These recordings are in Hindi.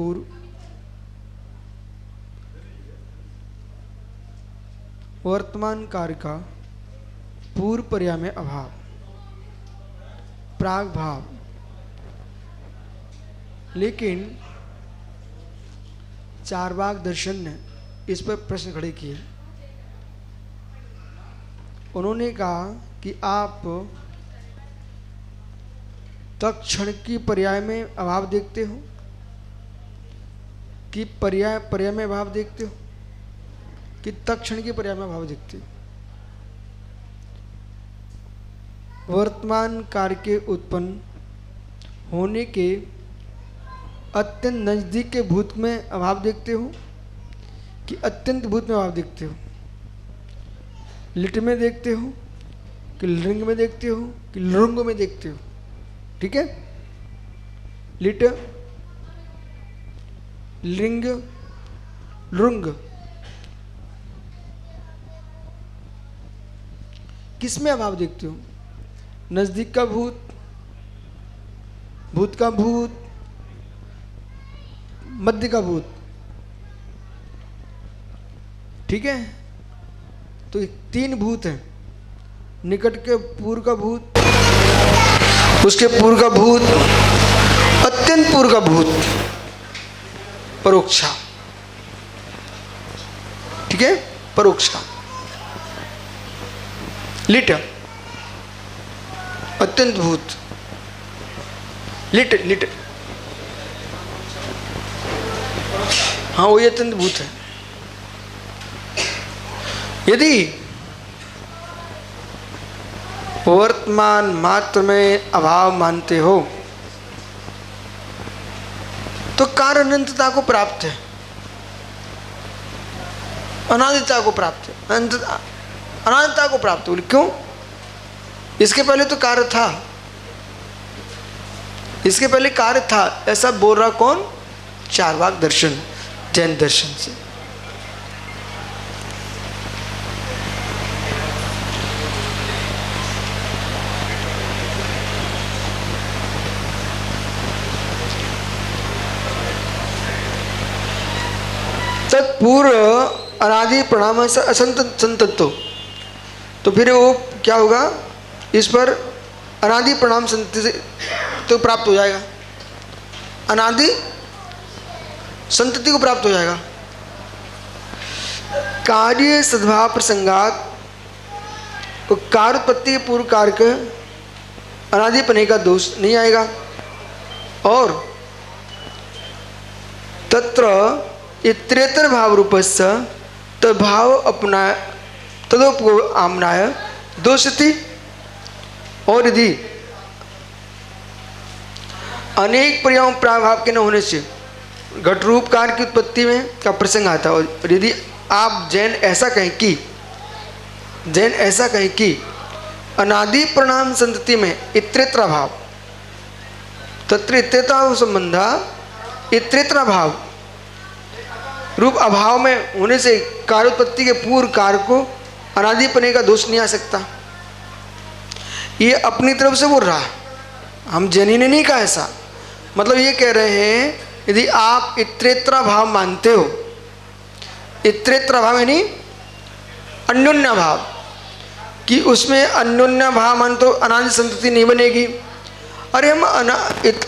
पूर्व वर्तमान कार्य का पूर्व पर्याय में अभाव, प्राग भाव। लेकिन चारवाक दर्शन ने इस पर प्रश्न खड़े किए। उन्होंने कहा कि आप तत्क्षण की पर्याय में अभाव देखते हो कि पर्याय में अभाव देखते हो कि तत्क्षण की पर्याय में अभाव देखते हो। वर्तमान कार्य के उत्पन्न होने के अत्यंत नजदीक के भूत में अभाव देखते हो कि अत्यंत भूत में अभाव देखते हो। लिट में देखते हो कि लिंग में देखते हो कि लृंग में देखते हो। ठीक है, लिट, लिंग, लृंग, किसमें अभाव देखते हो? नजदीक का भूत, भूत का भूत, मध्य का भूत। ठीक है, तो तीन भूत हैं। निकट के पूर्व का भूत, उसके पूर्व का भूत, अत्यंत पूर्व का भूत, परोक्षा। ठीक है, परोक्षा। लिट, अत्यंत भूत, लिट, लिट, हाँ वही अत्यंत भूत है। यदि वर्तमान मात्र में अभाव मानते हो तो कार्य अनंतता को प्राप्त है, अनादिता को प्राप्त है, अनादिता को प्राप्त हो। क्यों? इसके पहले तो कार्य था, इसके पहले कार्य था। ऐसा बोल रहा कौन? चारवाक दर्शन, जैन दर्शन से। तत्पूर्व अनादि प्रणाम से असंतत्व, तो फिर वो क्या होगा? इस पर अनादि प्रणाम संतति से तो प्राप्त हो जाएगा, अनादि संतति को प्राप्त हो जाएगा। कार्य सद्भाव प्रसंगात कार्योत्पत्ति के पूर्व कार्य के अनादिपने का दोष नहीं आएगा। और तत्र इतरेतर भाव रूपस्य तद्भाव अपना तदोपो आमनाय दोषति। और यदि अनेक पर्यायों प्राभाव के न होने से घट रूप कार्य की उत्पत्ति में का प्रसंग आता है, और यदि आप जैन ऐसा कहें कि अनादि प्रणाम संतति में इतरेतर भाव, तत्र इतरेता संबंधा इतरेतर भाव रूप अभाव में होने से कार्योत्पत्ति के पूर्व कार्य को अनादिपने का दोष नहीं आ सकता। ये अपनी तरफ से बोल रहा है, हम जैनी ने नहीं कहा ऐसा। मतलब ये कह रहे हैं यदि आप इतरेतर भाव मानते हो, इतरेतर भाव यानी अन्योन्य भाव, कि उसमें अन्योन्य भाव मान तो अनादि संतति नहीं बनेगी। अरे हम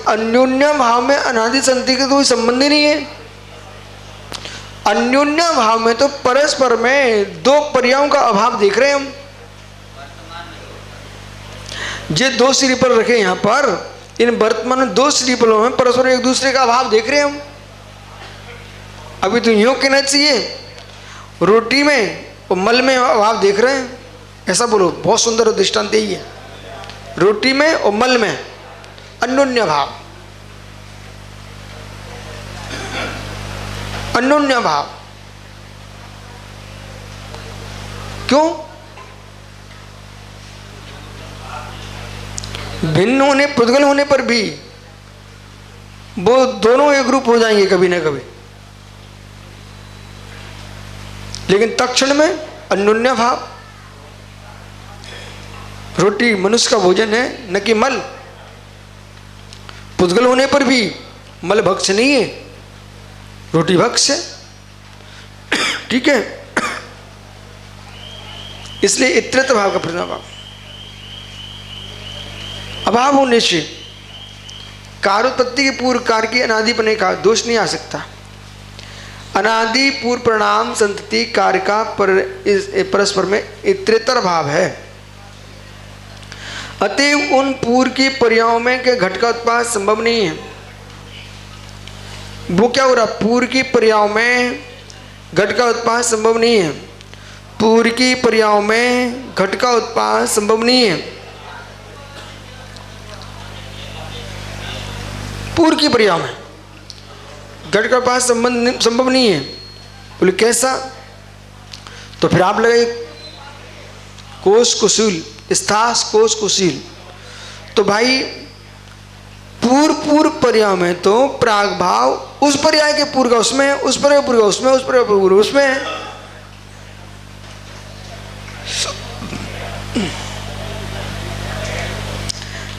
अन्योन्य भाव में अनादि संतति का कोई संबंध ही नहीं है। अन्योन्य भाव में तो परस्पर में दो पर्यायों का अभाव देख रहे हैं हम। जो दो श्रीफल रखे यहाँ पर, इन वर्तमान में दो श्रीफलों में परस्पर एक दूसरे का अभाव देख रहे हैं हम। अभी तो यूँ कहना चाहिए रोटी में और मल में अभाव देख रहे हैं, ऐसा बोलो। बहुत सुंदर दृष्टांत यही है, रोटी में और मल में अन्योन्य भाव, अन्योन्य भाव। क्यों? भिन्न होने, पुद्गल होने पर भी वो दोनों एक रूप हो जाएंगे कभी ना कभी, लेकिन तत्क्षण में अन्योन्य भाव। रोटी मनुष्य का भोजन है, न कि मल। पुद्गल होने पर भी मल भक्ष नहीं है, रोटी भक्ष है, ठीक है। इसलिए इतरेतर भाव का प्रथम अभाव होने से कारोत्पत्ति के पूर्व कार की अनादिपने का दोष नहीं आ सकता। अनादि पूर्व परिणाम संतति कार्य का परस्पर में इतरेतर भाव है। अतएव उन पूर्व की पर्यायों में के घट का उत्पाद संभव नहीं है। वो क्या हो रहा, पूर्व की पर्यायों में घट का उत्पाद संभव नहीं है। पूर्व की पर्यायों में घट का उत्पाद संभव नहीं है। पूर्व की पर्यायों में घट का उत्पाद संभव नहीं है। बोले कैसा? तो फिर आप लगे कोश कुशूल, स्थास कोश कुशील। तो भाई पूर्व पर्याय में तो प्राग भाव उस पर्याय के पूर्व का उसमें, उस पर्याय पूर्व का उसमें, उस पर्याय पूर्व उसमें।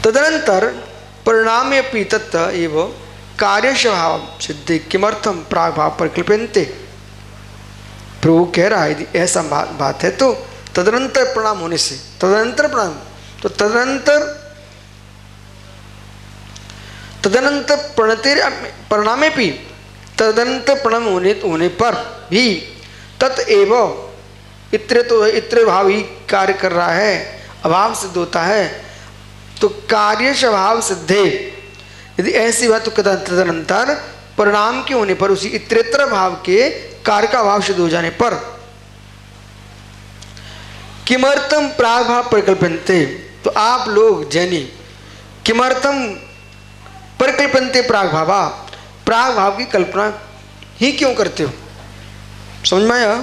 तदनंतर परिणामेपि तत् एव कार्य स्वभाव सिद्धि किमर्थम प्राग भाव परिकल्प्यन्ते। प्रभु कह रहा है यदि ऐसा बात है तो तदनंतर परिणाम होने से, तदनंतर परिणाम, तो तदनंतर परिणामे भी तदनंतर परिणाम होने पर भी तत्एव इत्र भाव ही कार्य कर रहा है, अभाव सिद्ध होता है। तो कार्य स्वभाव सिद्धे, यदि ऐसी बात तो तदनंतर परिणाम के होने पर उसी इतरेतर भाव के कार्य का अभाव सिद्ध हो जाने पर किमर्थम प्राग भाव परिकल्पनते, तो आप लोग जैनी किमर्थम परिकल्पनते प्राग भाव की कल्पना ही क्यों करते हो? समझ में आया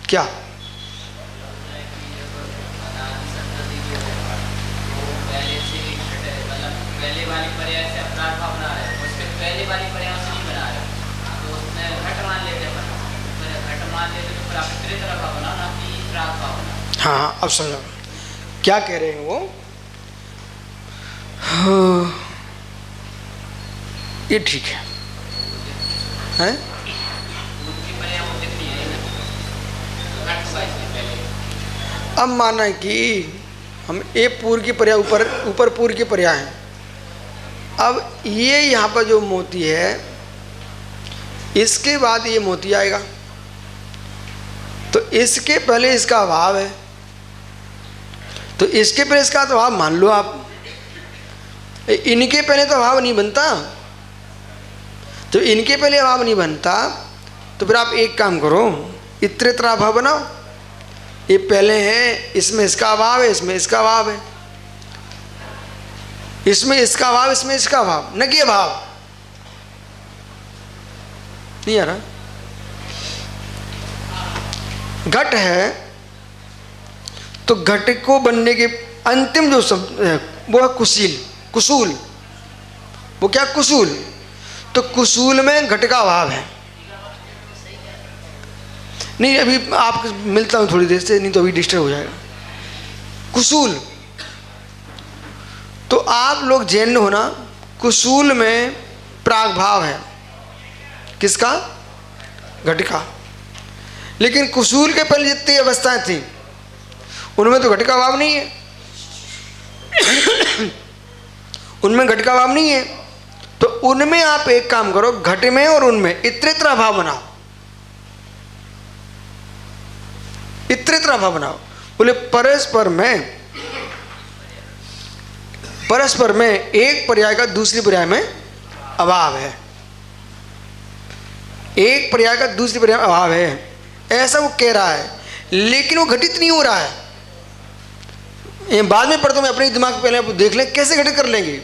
क्या? हाँ अब समझो क्या कह रहे हैं वो। ये ठीक है, हैं? अब माना कि हम एक पूर्व की पर्याय ऊपर पूर्व की पर्याय है। अब ये यहाँ पर जो मोती है इसके बाद ये मोती आएगा, तो इसके पहले इसका अभाव है, तो इसके पहले इसका तो अभाव मान लो आप। इनके पहले तो अभाव नहीं बनता, तो इनके पहले अभाव नहीं बनता तो फिर आप एक काम करो, इतरेतर अभाव बनाओ। ये पहले है, इसमें इसका अभाव है, इसमें इसका अभाव है, इसमें इसका अभाव, इसमें इसका अभाव, न कि अभाव। नहीं आ रहा? घट है तो घट को बनने के अंतिम जो शब्द है वो है कुसूल। वो क्या कुसूल? तो कुसूल में घट का अभाव है। नहीं अभी आप मिलता हूँ थोड़ी देर से, नहीं तो अभी डिस्टर्ब हो जाएगा। कुसूल, तो आप लोग जैन हो ना, कुसूल में प्राग भाव है किसका? घट का। लेकिन कुसूल के पहले जितनी अवस्थाएं थी उनमें तो घट का अभाव नहीं है। उनमें घट का अभाव नहीं है, तो उनमें आप एक काम करो, घट में और उनमें इतरेतर अभाव बनाओ, इतरेतर अभाव बनाओ। बोले परस्पर में एक पर्याय का दूसरी पर्याय में अभाव है, एक पर्याय का दूसरी पर्याय में अभाव है, ऐसा वो कह रहा है। लेकिन वो घटित नहीं हो रहा है। ये बाद में पढ़ता हूं मैं, अपने दिमाग में पहले आप देख लें कैसे घटित कर लेंगे।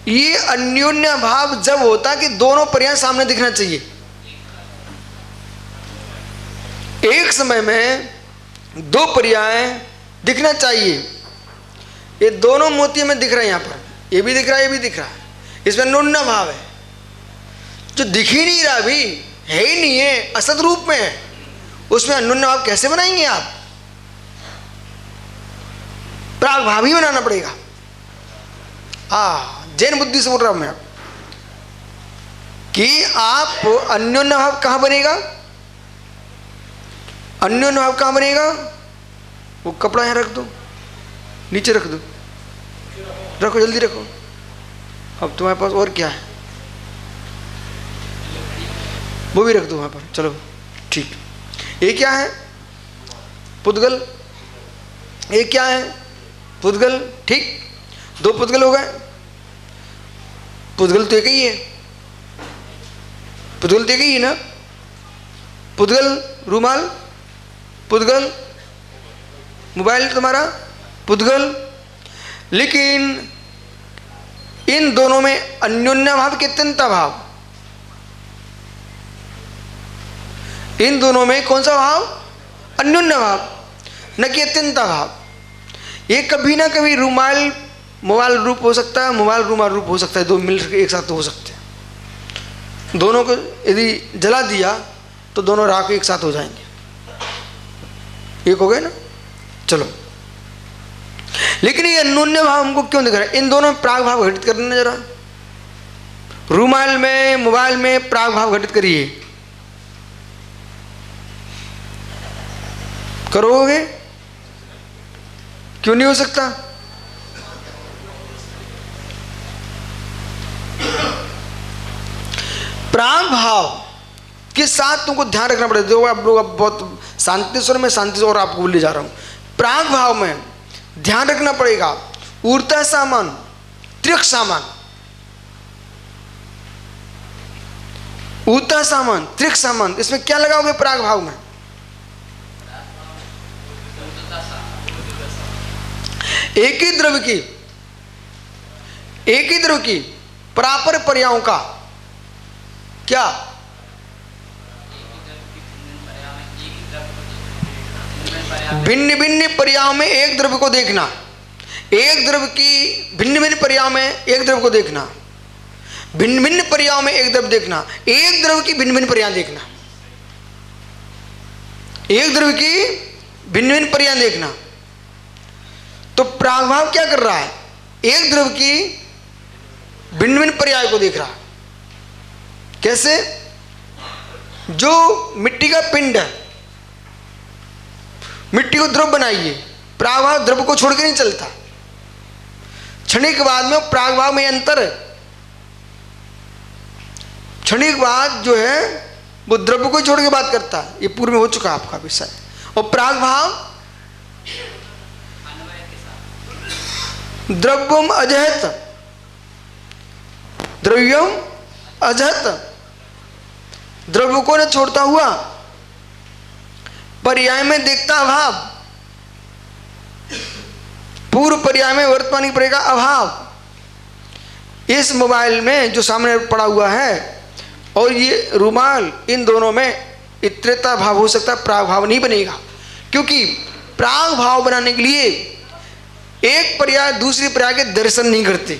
ये अन्योन्य भाव जब होता कि दोनों पर्याय सामने दिखना चाहिए। एक समय में दो पर्याय दिखना चाहिए। ये दोनों मोती में दिख रहे हैं, यहाँ पर ये भी दिख रहा है, ये भी दिख रहा है, इसमें अन्योन्य भाव है। जो दिख ही नहीं रहा, अभी है ही नहीं है, असत रूप में है, उसमें अन्योन्य भाव कैसे बनाएंगे आप? प्राग भाव ही बनाना पड़ेगा। जैन बुद्धि से बोल रहा हूं मैं कि आप अन्योन्य भाव कहाँ बनेगा? अन्योन्य भाव कहाँ बनेगा? वो कपड़ा यहाँ रख दो, नीचे रख दो, रखो जल्दी रखो। अब तुम्हारे पास और क्या है? वो भी रख दो वहाँ पर। चलो ठीक। ये क्या है? पुद्गल। ये क्या है? पुद्गल। ठीक, दो पुद्गल हो गए। पुद्गल तो एक ही है, पुद्गल तो एक ही है ना। पुद्गल रूमाल, पुद्गल मोबाइल तुम्हारा, पुद्गल। लेकिन इन दोनों में अन्योन्य भाव कि अत्यंता भाव? इन दोनों में कौन सा भाव? अन्योन्य भाव, न कि अत्यंता भाव। ये कभी ना कभी रूमाल मोबाइल रूप हो सकता है, मोबाइल रूमाल रूप हो सकता है, दो मिलकर एक साथ तो हो सकते हैं। दोनों को यदि जला दिया तो दोनों राख एक साथ हो जाएंगे, एक हो गए ना। चलो, लेकिन ये अन्योन्य भाव हमको क्यों दिख रहा है? इन दोनों में प्राग भाव घटित करना जरा। रूमाल में मोबाइल में प्राग भाव घटित करिए, करोगे? क्यों नहीं हो सकता? प्राग भाव के साथ तुमको ध्यान रखना पड़ेगा। देखो आप लोग अब बहुत शांति स्वर में, शांति स्वर आपको ले जा रहा हूं। प्राग भाव में ध्यान रखना पड़ेगा ऊर्ता सामान, त्रिक सामान, ऊर्ता सामान, त्रिक सामान। इसमें क्या लगाओगे प्राग भाव में? एक ही द्रव्य की परापर पर्यायों का क्या? भिन्न भिन्न पर्यायों में एक द्रव्य को देखना, एक द्रव्य की भिन्न भिन्न पर्यायों में एक द्रव्य को देखना, भिन्न भिन्न पर्यायों में एक द्रव्य देखना, एक द्रव्य की भिन्न भिन्न पर्याय देखना, एक द्रव्य की भिन्न भिन्न पर्याय देखना। तो प्रागभाव क्या कर रहा है? एक द्रव्य की भिन्न भिन्न पर्याय को देख रहा है। कैसे? जो मिट्टी का पिंड है, मिट्टी को द्रव बनाइए, प्रागभाव द्रव को छोड़ के नहीं चलता। क्षणिक बाद में प्रागभाव में अंतर है। क्षणिक बाद जो है वो द्रव्य को छोड़ के बात करता है। ये पूर्व में हो चुका आपका विषय। और प्रागभाव द्रव्यम अजहत, द्रव्यम अजहत, द्रव्य को न छोड़ता हुआ पर्याय में देखता अभाव, पूर्व पर्याय में वर्तमान की पर्याय का अभाव। इस मोबाइल में जो सामने पड़ा हुआ है और ये रुमाल, इन दोनों में इतरेता भाव हो सकता है, प्राग भाव नहीं बनेगा। क्योंकि प्राग भाव बनाने के लिए एक पर्याय दूसरी पर्याय के दर्शन नहीं करते।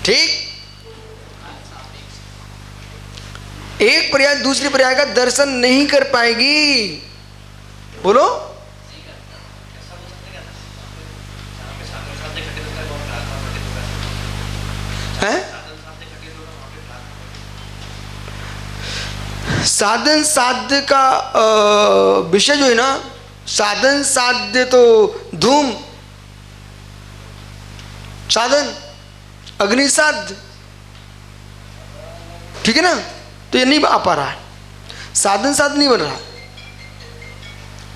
ठीक, एक पर्याय दूसरी पर्याय का दर्शन नहीं कर पाएगी। बोलो, है? साधन साध्य का विषय जो है ना, साधन साध्य तो धूम, साधन अग्नि साध्य, ठीक है ना। तो ये नहीं आ पा रहा है, साधन साध्य नहीं बन रहा,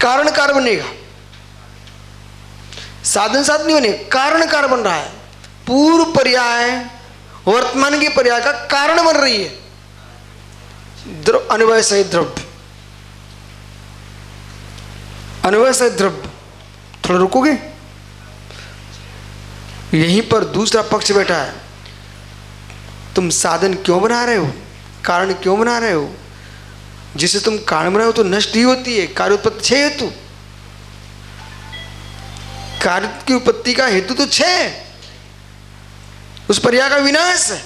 कारण कार बनेगा। साधन साध्य नहीं बनेगा, कारण कार बन रहा है। पूर्व पर्याय वर्तमान के पर्याय का कारण बन रही है। अन्वय सहित द्रव्य, अन्वय सहित द्रव्य। थोड़ा रुकोगे? यहीं पर दूसरा पक्ष बैठा है। तुम साधन क्यों बना रहे हो, कारण क्यों बना रहे हो? जिसे तुम कारण बनाए हो तो नष्ट ही होती है। कार्य उत्पत्ति 6 हेतु, कार्य की उत्पत्ति का हेतु तो 6, उस पर्याय का विनाश है,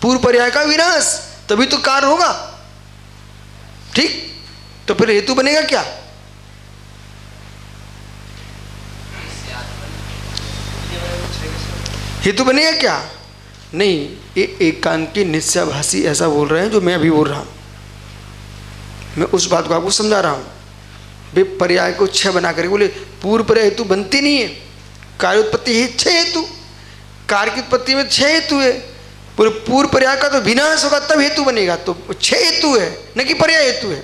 पूर्व पर्याय का विनाश, तभी तो कार्य होगा। ठीक, तो फिर हेतु बनेगा क्या? हेतु बनेगा क्या? नहीं, ये एकांकी निश्चयभाषी ऐसा बोल रहे हैं जो मैं अभी बोल रहा हूँ। मैं उस बात को आपको समझा रहा हूँ। वे पर्याय को छह बना करके बोले पूर्व पर्याय हेतु बनती नहीं है, कार्य उत्पत्ति है छह हेतु, कार्य की उत्पत्ति में छह हेतु है। पूरे पूर्व पर्याय का तो विनाश होगा तब हेतु बनेगा, तो छह हेतु है न कि पर्याय हेतु है।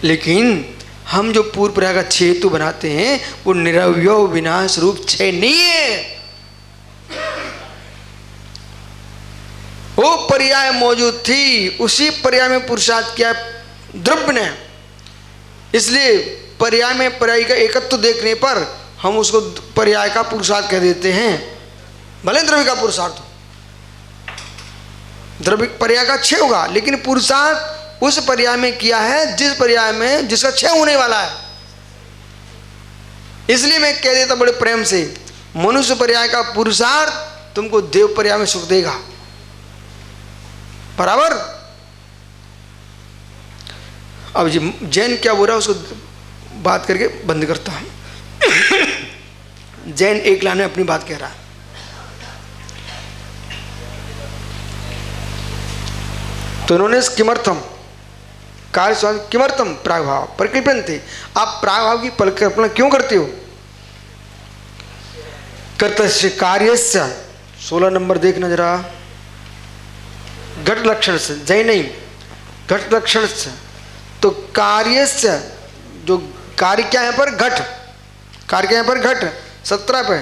लेकिन हम जो पूर्व पर्याय का छह हेतु बनाते हैं वो निरवयव विनाश रूप छह नहीं है। वो पर्याय मौजूद थी, उसी पर्याय में पुरुषार्थ किया द्रव्य ने, इसलिए पर्याय में पर्याय का एकत्व देखने पर हम उसको पर्याय का पुरुषार्थ कह देते हैं, भले द्रव्य का पुरुषार्थ हो। द्रव्य पर्याय का छह होगा, लेकिन पुरुषार्थ उस पर्याय में किया है जिस पर्याय में जिसका छह होने वाला है। इसलिए मैं कह देता बड़े प्रेम से, मनुष्य पर्याय का पुरुषार्थ तुमको देव पर्याय में सुख देगा, बराबर। अब जी जैन क्या बोल रहा है उसको बात करके बंद करता हूं। जैन एक लाइन में अपनी बात कह रहा है। तो उन्होंने किमर्थम कार्य स्वाद किमर्थम प्रागभाव परिकल्पन्ते, आप प्रागभाव की परिकल्पना क्यों करते हो? कर्तस्य कार्यस्य 16 नंबर देखना जरा, घट लक्षण से, जैन नहीं, घट लक्षण से। तो कार्यस्य जो कार्य क्या है पर घट, कार्य क्या है पर घट 17 पे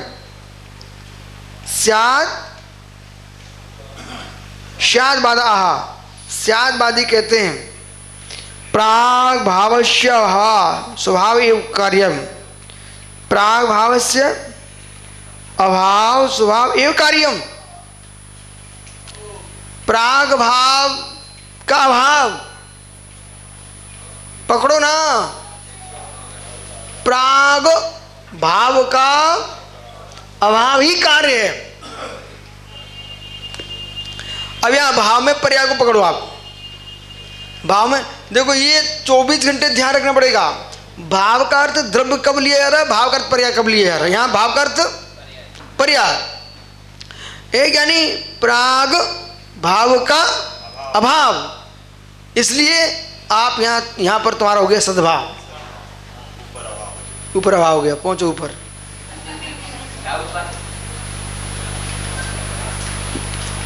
स्याद स्याद बाधा आहा, स्याद बादी कहते हैं प्राग भावस्य अभाव स्वभाव एवं कार्यम, प्राग भावस्य अभाव स्वभाव एवं कार्यम। प्राग भाव का अभाव पकड़ो ना, प्राग भाव का अभाव ही कार्य है। अब यहां भाव में पर्याय को पकड़ो आप। भाव में देखो ये 24 घंटे ध्यान रखना पड़ेगा। भाव का अर्थ द्रव्य कब लिया जा रहा है, भाव का अर्थ पर्याय कब लिया जा रहा है। यहां भाव का अर्थ पर्याय, एक यानी प्राग भाव का अभाव, इसलिए आप यहां पर तुम्हारा हो गया सद्भाव, ऊपर अभाव हो गया, पहुंचो ऊपर।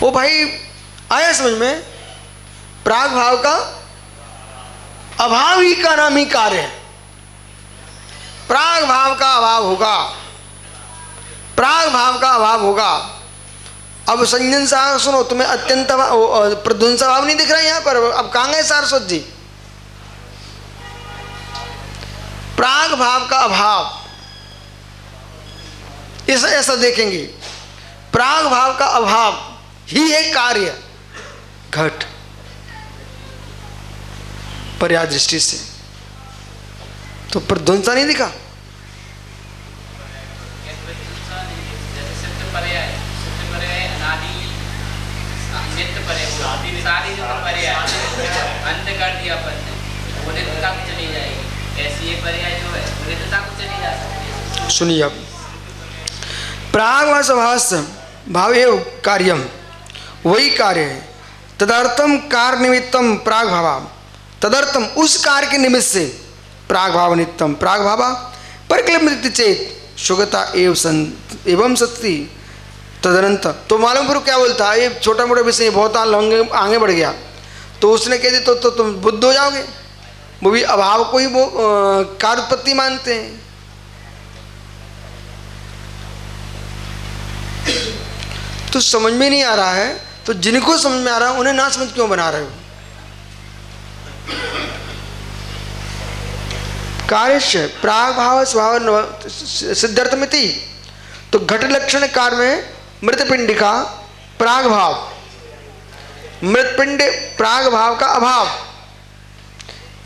ओ भाई आया समझ में, प्राग भाव का अभाव ही का नाम ही कार्य है। प्राग भाव का अभाव होगा, प्राग भाव का अभाव होगा। अब संजन साहब सुनो, तुम्हें अत्यंत प्रध्वंस भाव नहीं दिख रहा है यहां पर। अब कहां गए सारस्वत जी? प्राग भाव का अभाव इस ऐसा देखेंगे, प्राग भाव का अभाव ही है कार्य घट पर्याय दृष्टि से। तो प्रध्वंसा नहीं दिखा। सुनिए अब, प्राग स्वभाव भाव एवं कार्यम, वही कार्य है। तदर्थम कार्य निमित्तम प्राग भावा, तदर्थम उस कार्य के निमित्त से प्राग भाव नित्यम प्राग भावा परिकल्पित चेत सुगता एवं सत्ति तदनंतर। तो मालूम फिर क्या बोलता है, ये छोटा मोटा विषय बहुत आगे बढ़ गया। तो उसने कह दिया तो तुम बुद्ध हो जाओगे। वो भी अभाव को ही वो कार्य उत्पत्ति मानते हैं। तो समझ में नहीं आ रहा है, तो जिनको समझ में आ रहा है उन्हें ना समझ क्यों बना रहे हो? कार्यस्य प्राग भाव स्वभाव सिद्धार्थमिति। तो घट लक्षण कार्य में मृतपिंड का प्राग भाव, मृतपिंड प्राग भाव का अभाव,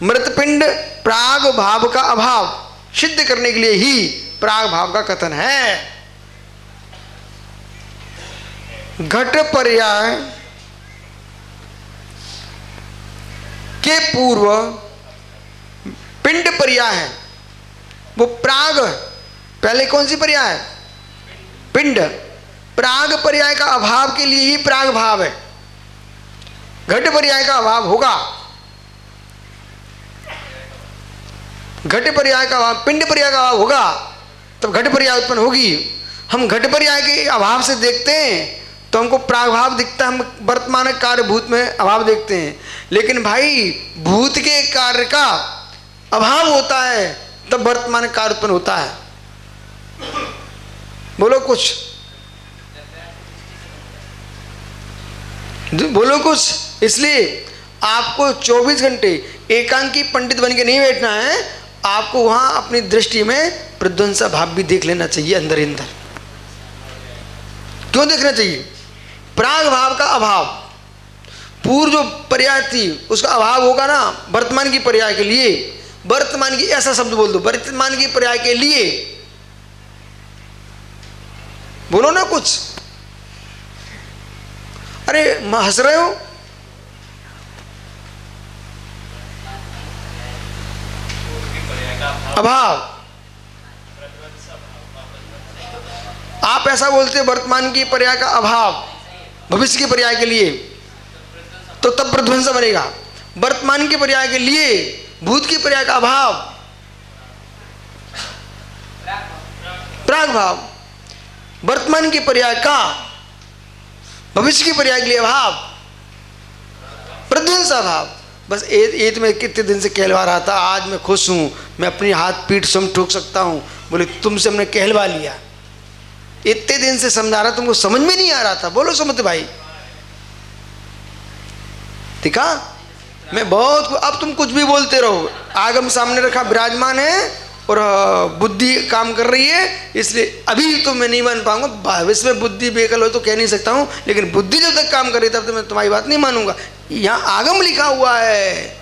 मृतपिंड प्राग भाव का अभाव सिद्ध करने के लिए ही प्राग भाव का कथन है। घट पर्याय के पूर्व पिंड पर्याय है, वो प्राग। पहले कौन सी पर्याय है? पिंड। प्राग पर्याय का अभाव के लिए ही प्राग भाव है। घट पर्याय का अभाव होगा, घट पर्याय का अभाव, पिंड पर्याय का अभाव होगा, तब घट पर्याय उत्पन्न होगी। हम घट पर्याय के अभाव से देखते हैं तो हमको प्रागभाव दिखता है, हम वर्तमान कार्य भूत में अभाव देखते हैं। लेकिन भाई भूत के कार्य का अभाव होता है तब वर्तमान कार्य उत्पन्न होता है। बोलो कुछ, बोलो कुछ। इसलिए आपको 24 घंटे एकांकी पंडित बन के नहीं बैठना है, आपको वहां अपनी दृष्टि में प्रध्वंसा भाव भी देख लेना चाहिए अंदर ही अंदर। क्यों देखना चाहिए? प्राग भाव का अभाव, पूर्व जो पर्याय थी उसका अभाव होगा ना वर्तमान की पर्याय के लिए। वर्तमान की, ऐसा शब्द बोल दो, वर्तमान की पर्याय के लिए। बोलो ना कुछ। अरे हंस रहे हो? अभाव, आप ऐसा बोलते वर्तमान की पर्याय का अभाव भविष्य की पर्याय के लिए, तो तब प्रध्वंस बनेगा। वर्तमान की पर्याय के लिए भूत की पर्याय का अभाव प्राग भाव, वर्तमान की पर्याय का भविष्य की पर्याय के लिए अभाव प्रध्वंस अभाव। बस ये तो मैं कितने दिन से कहलवा रहा था, आज मैं खुश हूं, मैं अपनी हाथ पीठ स्वयं ठोक सकता हूं। बोले तुमसे हमने कहलवा लिया, इतने दिन से समझा रहा, तुमको समझ में नहीं आ रहा था। बोलो सुमत भाई, ठीक है? मैं बहुत, अब तुम कुछ भी बोलते रहो, आगम सामने रखा विराजमान है और बुद्धि काम कर रही है, इसलिए अभी तो मैं नहीं मान पाऊंगा। भविष्य में बुद्धि बेकल हो तो कह नहीं सकता हूं, लेकिन बुद्धि जब तक काम कर रही तब तो मैं तुम्हारी बात नहीं मानूंगा। यहाँ आगम लिखा हुआ है।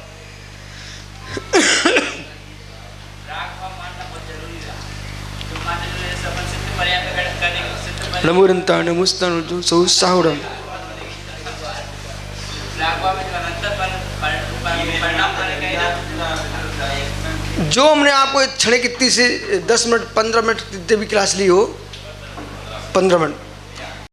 जो हमने आपको क्षण कितनी से 10 मिनट 15 मिनट जितने भी क्लास ली हो, 15 मिनट